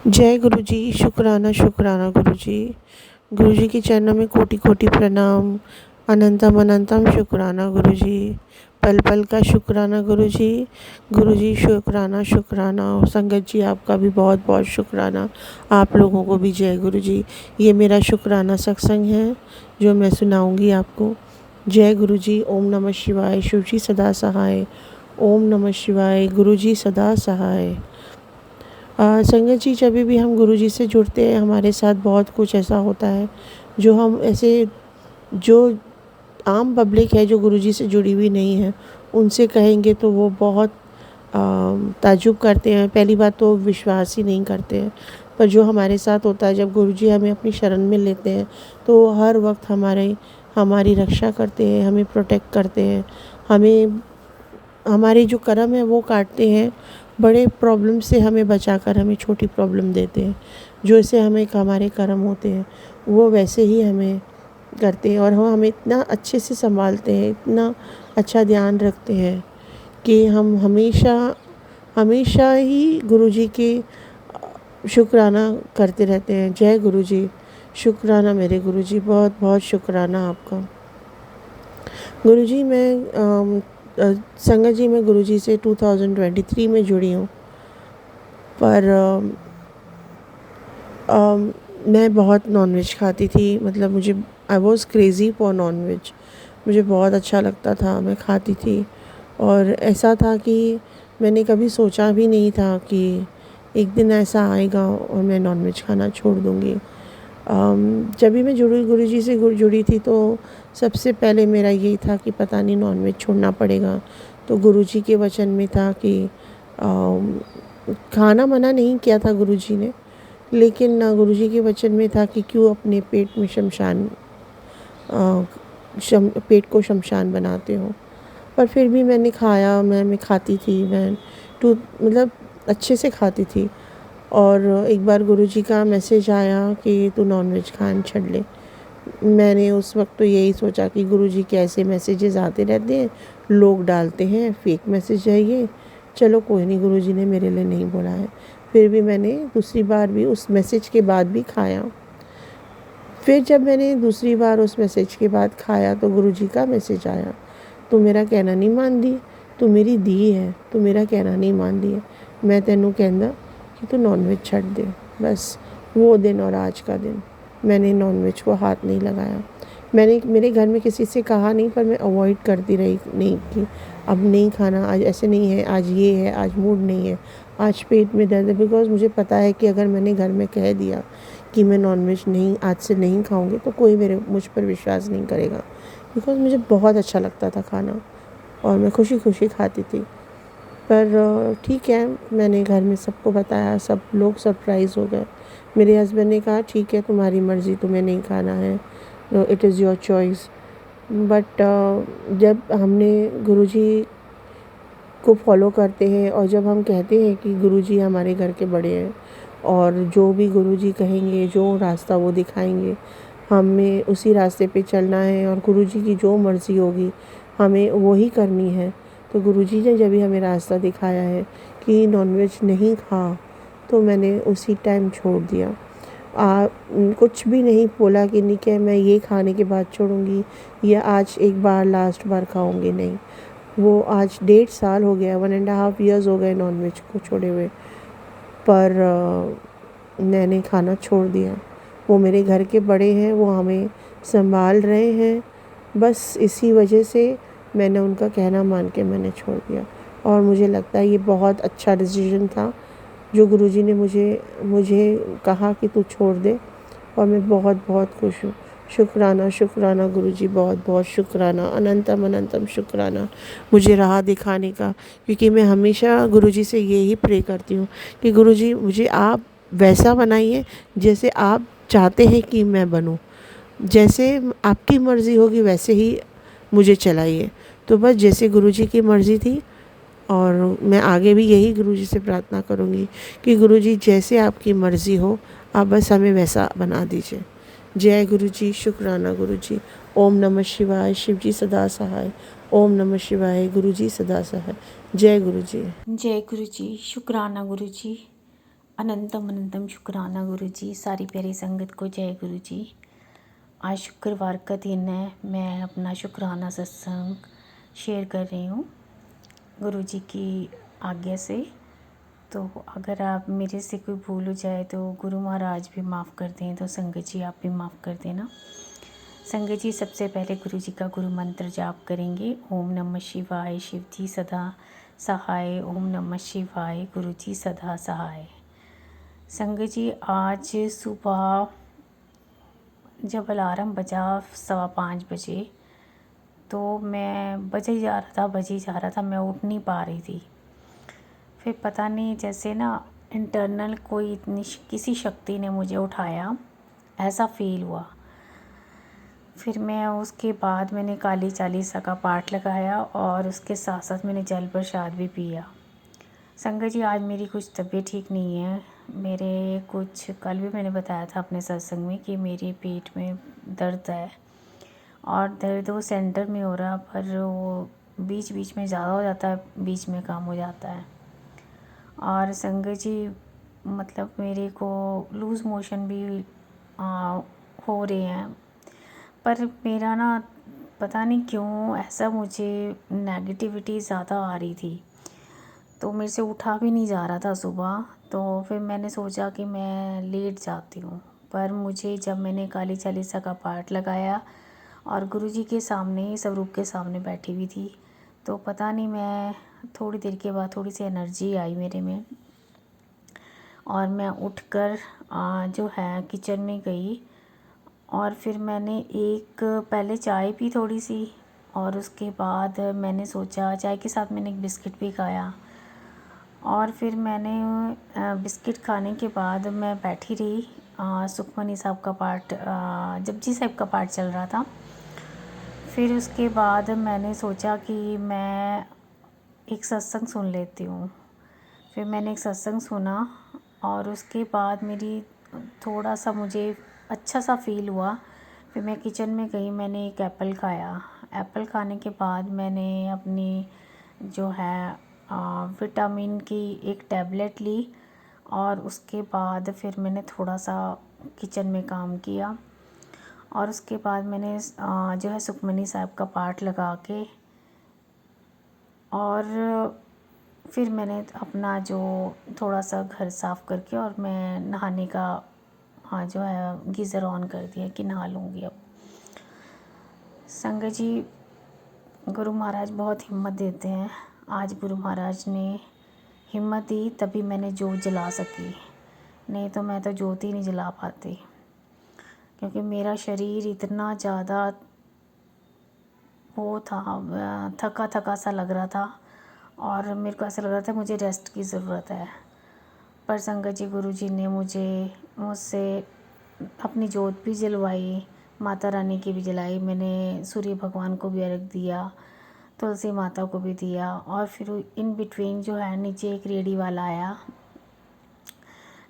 जय गुरु जी। शुक्राना शुक्राना गुरु जी। गुरु जी के चरणों में कोटि कोटि प्रणाम। अनंतम अनंतम शुक्राना गुरु जी। पल पल का शुक्राना गुरु जी। गुरु जी शुक्राना शुक्राना। संगत जी आपका भी बहुत बहुत शुक्राना। आप लोगों को भी जय गुरु जी। ये मेरा शुक्राना सत्संग है जो मैं सुनाऊंगी आपको। जय गुरु जी। ओम नमः शिवाय। शिव जी सदा सहाय। ओम नमः शिवाय। गुरु जी सदा सहाय। संगत जी, जब भी हम गुरु जी से जुड़ते हैं हमारे साथ बहुत कुछ ऐसा होता है जो हम ऐसे जो आम पब्लिक है जो गुरु जी से जुड़ी हुई नहीं है उनसे कहेंगे तो वो बहुत ताज्जुब करते हैं। पहली बात तो विश्वास ही नहीं करते हैं। पर जो हमारे साथ होता है जब गुरु जी हमें अपनी शरण में लेते हैं तो वो हर वक्त हमारी रक्षा करते हैं, हमें प्रोटेक्ट करते हैं, हमें हमारे जो कर्म है वो काटते हैं। बड़े प्रॉब्लम से हमें बचाकर हमें छोटी प्रॉब्लम देते हैं। जो ऐसे हमारे कर्म होते हैं वो वैसे ही हमें करते हैं और हम हमें इतना अच्छे से संभालते हैं, इतना अच्छा ध्यान रखते हैं कि हम हमेशा हमेशा ही गुरु जी के शुक्राना करते रहते हैं। जय गुरु जी। शुक्राना मेरे गुरु जी, बहुत बहुत शुक्राना आपका। गुरु जी संगत जी मैं गुरु जी से 2023 में जुड़ी हूँ। पर मैं बहुत नॉनवेज खाती थी। मतलब मुझे I was crazy for nonveg. मुझे बहुत अच्छा लगता था, मैं खाती थी। और ऐसा था कि मैंने कभी सोचा भी नहीं था कि एक दिन ऐसा आएगा और मैं नॉनवेज खाना छोड़ दूँगी। जब भी मैं गुरु जी से जुड़ी थी तो सबसे पहले मेरा यही था कि पता नहीं नॉनवेज छोड़ना पड़ेगा। तो गुरु जी के वचन में था कि खाना मना नहीं किया था गुरु जी ने, लेकिन गुरु जी के वचन में था कि क्यों अपने पेट में पेट को शमशान बनाते हो। पर फिर भी मैंने खाया, मैं खाती थी। मतलब अच्छे से खाती थी। और एक बार गुरुजी का मैसेज आया कि तू नॉनवेज खाना छोड़ ले। मैंने उस वक्त तो यही सोचा कि गुरुजी के ऐसे मैसेजेस आते रहते हैं, लोग डालते हैं, फेक मैसेज है ये, चलो कोई नहीं, गुरुजी ने मेरे लिए नहीं बोला है। फिर भी मैंने दूसरी बार भी उस मैसेज के बाद भी खाया। फिर जब मैंने दूसरी बार उस मैसेज के बाद खाया तो गुरुजी का मैसेज आया, तू मेरा कहना नहीं मान दी, तू मेरी दी है, तू मेरा कहना नहीं मान दी है, मैं तेनू कहना कि तू नॉनवेज छੱਡ दे। बस वो दिन और आज का दिन मैंने नॉनवेज को हाथ नहीं लगाया। मैंने मेरे घर में किसी से कहा नहीं, पर मैं अवॉइड करती रही, नहीं कि अब नहीं खाना, आज ऐसे नहीं है, आज ये है, आज मूड नहीं है, आज पेट में दर्द है। बिकॉज़ मुझे पता है कि अगर मैंने घर में कह दिया कि मैं नॉनवेज नहीं आज से नहीं खाऊंगी तो कोई मुझ पर विश्वास नहीं करेगा। बिकॉज़ मुझे बहुत अच्छा लगता था खाना और मैं खुशी खुशी खाती थी। पर ठीक है, मैंने घर में सबको बताया, सब लोग सरप्राइज़ हो गए। मेरे हस्बैंड ने कहा ठीक है तुम्हारी मर्ज़ी, तुम्हें नहीं खाना है, it is your choice. But जब हमने गुरुजी को फॉलो करते हैं और जब हम कहते हैं कि गुरुजी हमारे घर के बड़े हैं और जो भी गुरुजी कहेंगे, जो रास्ता वो दिखाएंगे, हमें उसी रास्ते पे चलना है और गुरुजी की जो मर्ज़ी होगी हमें वही करनी है। तो गुरुजी ने जब भी हमें रास्ता दिखाया है कि नॉनवेज नहीं खा, तो मैंने उसी टाइम छोड़ दिया। कुछ भी नहीं बोला कि नहीं कि मैं ये खाने के बाद छोड़ूंगी या आज एक बार लास्ट बार खाऊंगी, नहीं। वो आज 1.5 साल हो गया, 1.5 ईयर्स हो गए नॉनवेज को छोड़े हुए। पर मैंने खाना छोड़ दिया। वो मेरे घर के बड़े हैं, वो हमें संभाल रहे हैं, बस इसी वजह से मैंने उनका कहना मान के मैंने छोड़ दिया। और मुझे लगता है ये बहुत अच्छा डिसीजन था जो गुरुजी ने मुझे कहा कि तू छोड़ दे, और मैं बहुत बहुत खुश हूँ। शुक्राना शुक्राना गुरुजी, बहुत बहुत शुक्राना, अनंतम अनंतम शुक्राना मुझे राह दिखाने का। क्योंकि मैं हमेशा गुरुजी से यही प्रे करती हूँ कि गुरुजी मुझे आप वैसा बनाइए जैसे आप चाहते हैं कि मैं बनूँ, जैसे आपकी मर्ज़ी होगी वैसे ही मुझे चलाइए। तो बस जैसे गुरुजी की मर्ज़ी थी, और मैं आगे भी यही गुरुजी से प्रार्थना करूँगी कि गुरुजी जैसे आपकी मर्ज़ी हो आप बस हमें वैसा बना दीजिए। जय गुरुजी। शुक्राना गुरुजी। ओम नमः शिवाय। शिव जी सदा सहाय। ओम नमः शिवाय। गुरुजी सदा सहाय। जय गुरुजी। जय गुरु जी। शुक्राना गुरु जी। अनंतम अनंतम शुक्राना गुरु जी। सारी प्यारी संगत को जय गुरु जी। आज शुक्रवार का दिन है, मैं अपना शुक्राना सत्संग शेयर कर रही हूँ गुरु जी की आज्ञा से। तो अगर आप मेरे से कोई भूल हो जाए तो गुरु महाराज भी माफ़ कर दें, तो संगत जी आप भी माफ़ कर देना। संगत जी सबसे पहले गुरु जी का गुरु मंत्र जाप करेंगे। ओम नमः शिवाय, शिव जी सदा सहाय। ओम नमः शिवाय, गुरु जी सदा सहाय। संगत जी आज सुबह जब अलार्म बजा 4:15 बजे, तो मैं बजे जा रहा था, मैं उठ नहीं पा रही थी। फिर पता नहीं जैसे ना इंटरनल कोई इतनी किसी शक्ति ने मुझे उठाया, ऐसा फील हुआ। फिर मैं उसके बाद मैंने काली चालीसा का पाठ लगाया और उसके साथ साथ मैंने जल प्रसाद भी पिया। संगत जी आज मेरी कुछ तबीयत ठीक नहीं है। मेरे कुछ कल भी मैंने बताया था अपने सत्संग में कि मेरे पेट में दर्द है, और दर्द वो सेंटर में हो रहा, पर वो बीच बीच में ज़्यादा हो जाता है, बीच में कम हो जाता है। और संगत जी मतलब मेरे को लूज़ मोशन भी हो रहे हैं, पर मेरा ना पता नहीं क्यों ऐसा मुझे नेगेटिविटी ज़्यादा आ रही थी, तो मेरे से उठा भी नहीं जा रहा था सुबह। तो फिर मैंने सोचा कि मैं लेट जाती हूँ, पर मुझे जब मैंने काली चालीसा का पाठ लगाया और गुरुजी के सामने, स्वरूप के सामने बैठी हुई थी, तो पता नहीं मैं थोड़ी देर के बाद थोड़ी सी एनर्जी आई मेरे में, और मैं उठकर जो है किचन में गई। और फिर मैंने एक पहले चाय पी थोड़ी सी, और उसके बाद मैंने सोचा चाय के साथ मैंने एक बिस्किट भी खाया। और फिर मैंने बिस्किट खाने के बाद मैं बैठी रही। सुखमनी साहब का पाठ, जपजी साहब का पाठ चल रहा था। फिर उसके बाद मैंने सोचा कि मैं एक सत्संग सुन लेती हूँ। फिर मैंने एक सत्संग सुना, और उसके बाद मेरी थोड़ा सा मुझे अच्छा सा फील हुआ। फिर मैं किचन में गई, मैंने एक एप्पल खाया। एप्पल खाने के बाद मैंने अपनी जो है विटामिन की एक टैबलेट ली, और उसके बाद फिर मैंने थोड़ा सा किचन में काम किया। और उसके बाद मैंने जो है सुखमनी साहब का पाठ लगा के, और फिर मैंने अपना जो थोड़ा सा घर साफ़ करके, और मैं नहाने का जो है गीज़र ऑन कर दिया कि नहा लूँगी अब। संगत जी गुरु महाराज बहुत हिम्मत देते हैं। आज गुरु महाराज ने हिम्मत दी तभी मैंने जोत जला सकी, नहीं तो मैं तो जोत ही नहीं जला पाती, क्योंकि मेरा शरीर इतना ज़्यादा वो था, थका थका सा लग रहा था, और मेरे को ऐसा लग रहा था मुझे रेस्ट की ज़रूरत है। पर संगत जी गुरु जी ने मुझसे अपनी जोत भी जलवाई, माता रानी की भी जलाई, मैंने सूर्य भगवान को भी अर्घ दिया, तुलसी माता को भी दिया। और फिर इन बिटवीन जो है नीचे एक रेडी वाला आया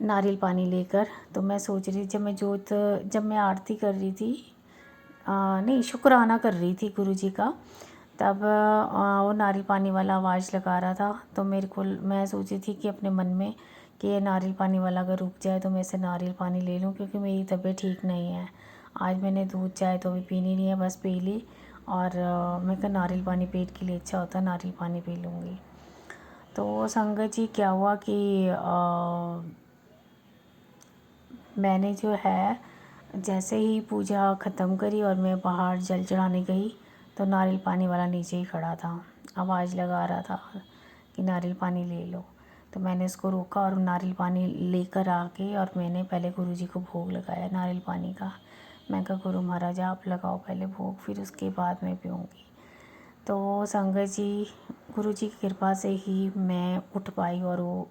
नारियल पानी लेकर। तो मैं सोच रही, जब मैं आरती कर रही थी, नहीं शुक्राना कर रही थी गुरु जी का, तब वो नारियल पानी वाला आवाज़ लगा रहा था। तो मैं सोची थी कि अपने मन में कि ये नारियल पानी वाला अगर रुक जाए तो मैं इसे नारियल पानी ले लूँ, क्योंकि मेरी तबीयत ठीक नहीं है। आज मैंने दूध चाय तो अभी पीनी नहीं है, बस पी ली, और मैं कहा नारियल पानी पेट के लिए अच्छा होता है, नारियल पानी पी लूँगी। तो संगत जी क्या हुआ कि मैंने जो है जैसे ही पूजा ख़त्म करी और मैं बाहर जल चढ़ाने गई, तो नारियल पानी वाला नीचे ही खड़ा था, आवाज़ लगा रहा था कि नारियल पानी ले लो। तो मैंने उसको रोका और नारियल पानी लेकर आके, और मैंने पहले गुरुजी को भोग लगाया नारियल पानी का। मैं कहा गुरु महाराज आप लगाओ पहले भोग, फिर उसके बाद मैं पीऊँगी। तो संगत जी गुरु जी की कृपा से ही मैं उठ पाई और वो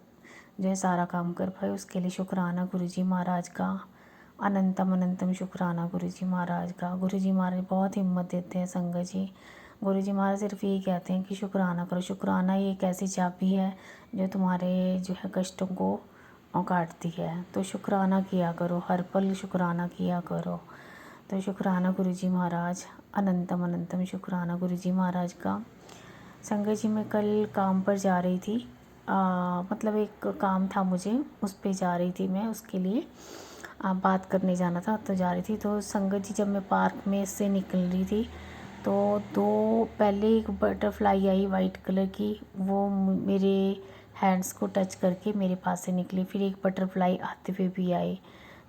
जो है सारा काम कर पाई। उसके लिए शुक्राना गुरु जी महाराज का, अनंतम अनंतम शुक्राना गुरु जी महाराज का। गुरु जी महाराज बहुत हिम्मत देते हैं संगत जी। गुरु जी महाराज सिर्फ यही कहते हैं कि शुक्राना करो। शुक्राना ये एक ऐसी चाबी है जो तुम्हारे जो है कष्टों को काटती है। तो शुक्राना किया करो, हर पल शुक्राना किया करो। तो शुक्राना गुरु जी महाराज, अनंतम अनंतम शुक्राना गुरु जी महाराज का। संगत जी मैं कल काम पर जा रही थी, मतलब एक काम था मुझे, उस पे जा रही थी मैं, उसके लिए बात करने जाना था तो जा रही थी। तो संगत जी जब मैं पार्क में से निकल रही थी तो पहले एक बटरफ्लाई आई वाइट कलर की, वो मेरे हैंड्स को टच करके मेरे पास से निकली। फिर एक बटरफ्लाई आते हुए भी आई,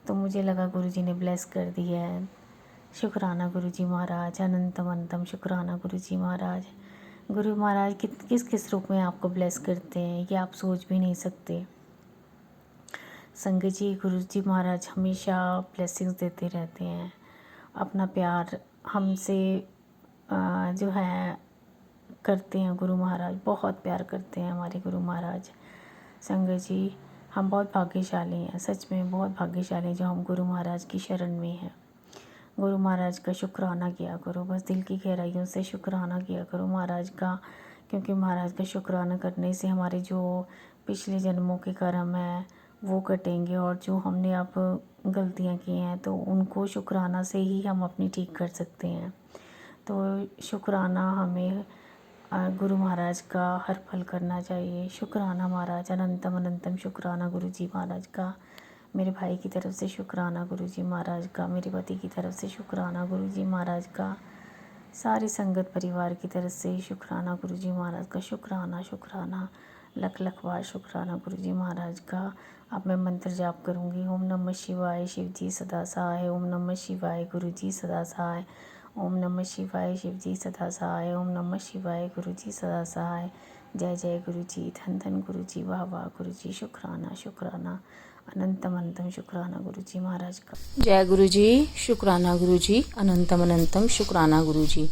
तो मुझे लगा गुरुजी ने ब्लेस कर दिया है। शुक्राना गुरुजी महाराज, अनंतम अनंतम शुक्राना गुरुजी महाराज। गुरु महाराज किस किस रूप में आपको ब्लेस करते हैं ये आप सोच भी नहीं सकते। संगत जी, गुरुजी महाराज हमेशा ब्लेसिंग्स देते रहते हैं, अपना प्यार हमसे जो है करते हैं। गुरु महाराज बहुत प्यार करते हैं हमारे गुरु महाराज। संगत जी, हम बहुत भाग्यशाली हैं, सच में बहुत भाग्यशाली हैं जो हम गुरु महाराज की शरण में हैं। गुरु महाराज का शुक्राना किया करो, बस दिल की गहराइयों से शुक्राना किया करो महाराज का, क्योंकि महाराज का शुक्राना करने से हमारे जो पिछले जन्मों के कर्म हैं वो कटेंगे, और जो हमने अब गलतियां की हैं तो उनको शुक्राना से ही हम अपनी ठीक कर सकते हैं। तो शुक्राना हमें गुरु महाराज का हर पल करना चाहिए। शुक्राना महाराज, अनंतम अनंतम शुक्राना गुरुजी महाराज का। मेरे भाई की तरफ से शुक्राना गुरुजी महाराज का, मेरे पति की तरफ से शुक्राना गुरुजी महाराज का, सारी संगत परिवार की तरफ से शुक्राना गुरुजी महाराज का। शुक्राना शुक्राना लख लख बार शुक्राना गुरुजी महाराज का। अब मैं मंत्र जाप करूँगी। ओम नमः शिवाय, शिव जी सदा सहाय। ओम नमः शिवाय, गुरुजी सदा सहाय। ओम नमः शिवाय, शिव जी सदा सहाय। ओम नमः शिवाय, गुरुजी सदा सहाय। जय जय गुरुजी, धन धन गुरुजी, वाह वाह गुरुजी, शुक्राना शुक्राना, अनंतम अनंतम शुक्राना गुरुजी महाराज का। जय गुरुजी, शुक्राना गुरुजी, अनंतम अनंतम शुक्राना गुरुजी।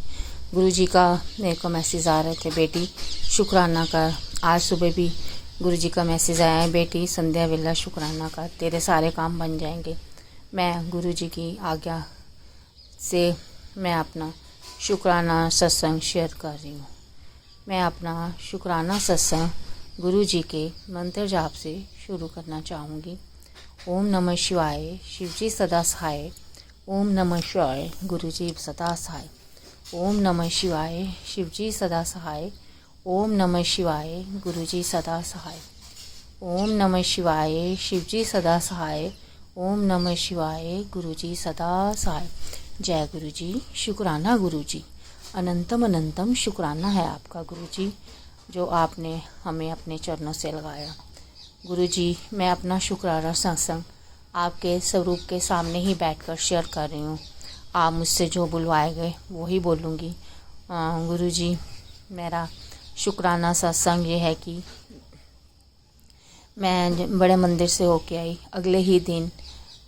गुरुजी का मेरे को मैसेज आ रहे थे, बेटी शुक्राना कर। आज सुबह भी गुरुजी का मैसेज आया है, बेटी संध्या वेला शुक्राना कर, तेरे सारे काम बन जाएंगे। मैं गुरुजी की आज्ञा से मैं अपना शुक्राना सत्संग शेयर कर रही हूँ। मैं अपना शुक्राना सत्संग गुरुजी के मंत्र जाप से शुरू करना चाहूँगी। ओम नमः शिवाय, शिवजी सदा सहाय। ओम नमः शिवाय, गुरुजी सदा सहाय। ओम नमः शिवाय, शिवजी सदा सहाय। ओम नमः शिवाय, गुरुजी सदा सहाय। ओम नमः शिवाय, शिवजी सदा सहाय। ओम नमः शिवाय, गुरुजी सदा सहाय। जय गुरुजी, शुक्राना गुरुजी, अनंतम अनंतम शुक्राना है आपका गुरुजी, जो आपने हमें अपने चरणों से लगाया। गुरुजी, मैं अपना शुक्राना सत्संग आपके स्वरूप के सामने ही बैठकर शेयर कर रही हूँ। आप मुझसे जो बुलवाए गए वो ही बोलूँगी। गुरुजी, मेरा शुक्राना सत्संग ये है कि मैं बड़े मंदिर से होके आई, अगले ही दिन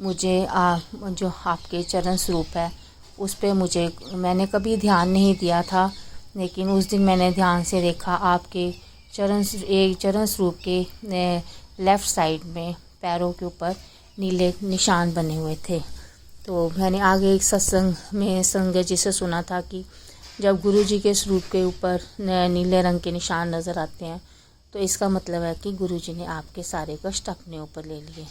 मुझे जो आपके चरण स्वरूप है उस पे मैंने कभी ध्यान नहीं दिया था, लेकिन उस दिन मैंने ध्यान से देखा आपके चरण स्वरूप के लेफ़्ट साइड में पैरों के ऊपर नीले निशान बने हुए थे। तो मैंने आगे एक सत्संग में संगत जी से सुना था कि जब गुरुजी के स्वरूप के ऊपर नीले रंग के निशान नज़र आते हैं तो इसका मतलब है कि गुरुजी ने आपके सारे कष्ट अपने ऊपर ले लिए।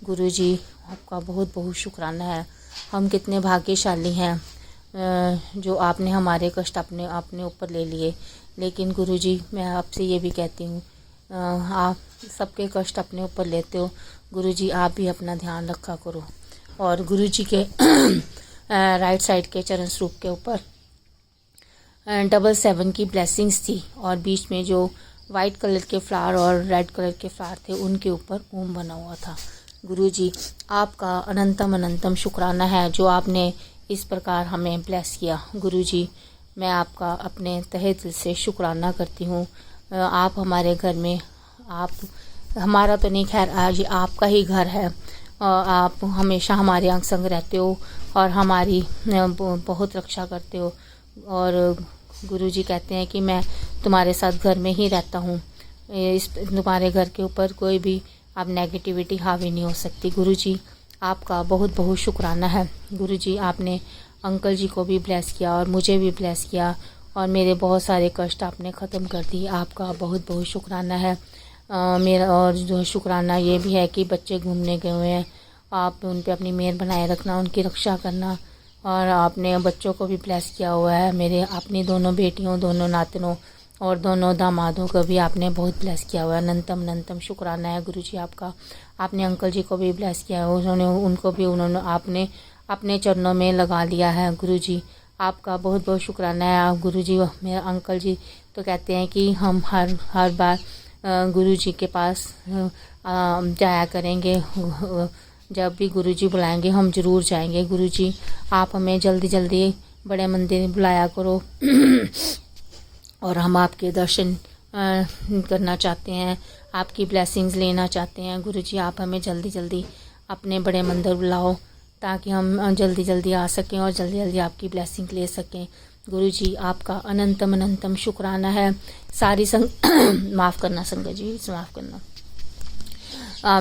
गुरुजी, आपका बहुत बहुत शुक्राना है। हम कितने भाग्यशाली हैं जो आपने हमारे कष्ट अपने ऊपर ले लिए। लेकिन गुरुजी, मैं आपसे ये भी कहती हूँ, आप सबके कष्ट अपने ऊपर लेते हो। गुरुजी, आप भी अपना ध्यान रखा करो। और गुरुजी के राइट साइड के चरण स्वरूप के ऊपर 777 की ब्लेसिंग्स थी, और बीच में जो वाइट कलर के फ्लावर और रेड कलर के फ्लावर थे उनके ऊपर ओम बना हुआ था। गुरुजी, आपका अनंतम अनंतम शुक्राना है जो आपने इस प्रकार हमें ब्लेस किया। गुरुजी, मैं आपका अपने तहे दिल से शुक्राना करती हूँ। आप हमारे घर में, आप हमारा तो नहीं, खैर आज आपका ही घर है। आप हमेशा हमारे अंग संग रहते हो और हमारी बहुत रक्षा करते हो। और गुरुजी कहते हैं कि मैं तुम्हारे साथ घर में ही रहता हूँ, तुम्हारे घर के ऊपर कोई भी अब नेगेटिविटी हावी नहीं हो सकती। गुरुजी, आपका बहुत बहुत शुक्राना है। गुरुजी, आपने अंकल जी को भी ब्लेस किया और मुझे भी ब्लेस किया, और मेरे बहुत सारे कष्ट आपने ख़त्म कर दिए। आपका बहुत बहुत शुक्राना है। मेरा और जो शुक्राना ये भी है कि बच्चे घूमने गए हुए हैं, आप उन पे अपनी मेहर बनाए रखना, उनकी रक्षा करना। और आपने बच्चों को भी ब्लेस किया हुआ है, मेरे अपनी दोनों बेटियों, दोनों नातनों और दोनों दामादों को भी आपने बहुत ब्लेस किया हुआ है। अनंतम अनंतम शुक्राना है गुरुजी आपका। आपने अंकल जी को भी ब्लेस किया है, उन्होंने आपने अपने चरणों में लगा लिया है गुरुजी। आपका बहुत बहुत शुक्राना है आप गुरुजी। मेरे अंकल जी तो कहते हैं कि हम हर बार गुरुजी के पास जाया करेंगे, जब भी गुरुजी बुलाएंगे हम ज़रूर जाएंगे। गुरुजी आप हमें जल्दी जल्दी बड़े मंदिर बुलाया करो और हम आपके दर्शन करना चाहते हैं, आपकी ब्लेसिंग्स लेना चाहते हैं। गुरुजी आप हमें जल्दी जल्दी अपने बड़े मंदिर बुलाओ ताकि हम जल्दी जल्दी आ सकें और जल्दी जल्दी आपकी ब्लेसिंग ले सकें। गुरुजी आपका अनंतम अनंतम शुक्राना है। सारी माफ़ करना संगत जी, माफ़ करना।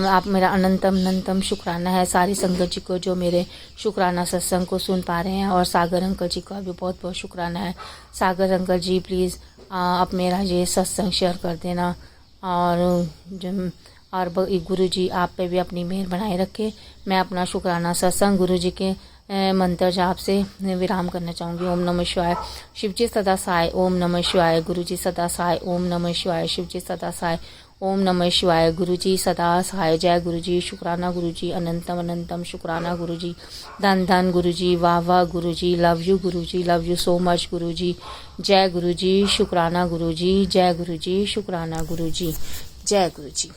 आप मेरा अनंतम अनंतम शुक्राना है सारी संगत जी को जो मेरे शुक्राना सत्संग को सुन पा रहे हैं, और सागर अंकल जी का भी बहुत बहुत शुक्राना है। सागर अंकल जी प्लीज़ आप मेरा ये सत्संग शेयर कर देना, और गुरुजी आप पे भी अपनी मेहर बनाए रखे। मैं अपना शुक्राना सत्संग गुरुजी के मंत्र जाप से विराम करना चाहूँगी। ओम नमः शिवाय। शिवजी सदा सहाय। ओम नमः शिवाय। गुरुजी सदा सहाय। ओम नमः शिवाय। शिवजी सदा सहाय। ओम नमः शिवाय। गुरुजी सदा सहाय। जय गुरुजी। शुक्राना गुरुजी। अनंतम अनंतम शुक्राना गुरुजी। धन धन गुरुजी। वाह वाह Guruji. Love you Guruji. Love you so much Guruji. जय गुरुजी। शुक्राना गुरुजी। जय गुरुजी। शुक्राना गुरुजी। जय गुरुजी।